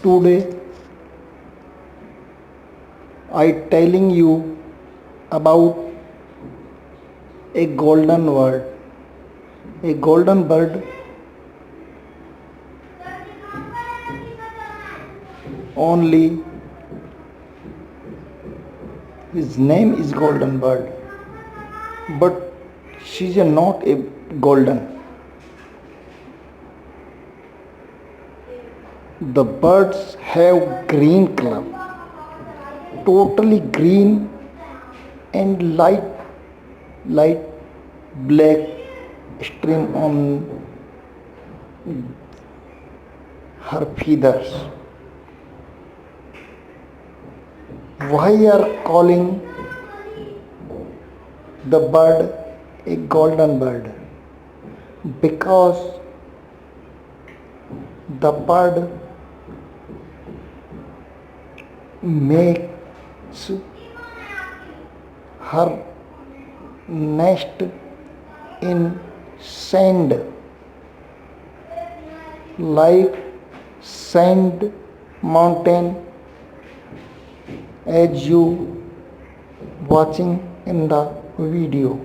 Today I telling you about a golden bird. A golden bird only his name is golden bird, but she's not a golden. The birds have green color, totally green and light black stream on her feathers. Why are calling the bird a golden bird? Because the bird makes her nest in sand, like sand mountain, as you watching in the video.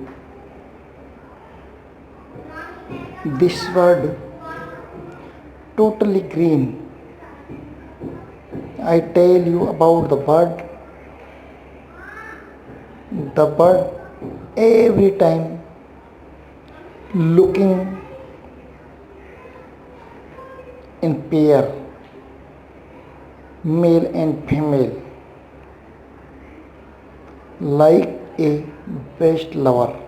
This bird totally green. I tell you about the bird. The bird every time looking in pair, male and female, like a best lover.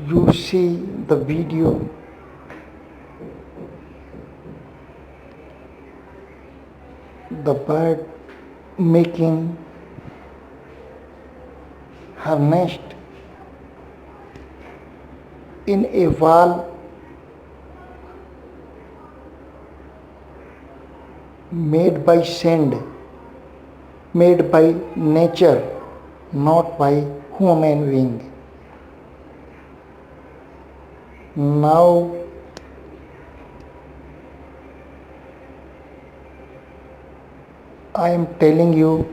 You see the video. The bird making her nest in a wall made by sand, made by nature, not by human being. Now I am telling you,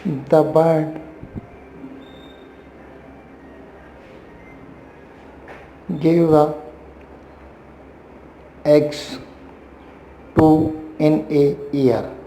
the bird gave the eggs to in a year.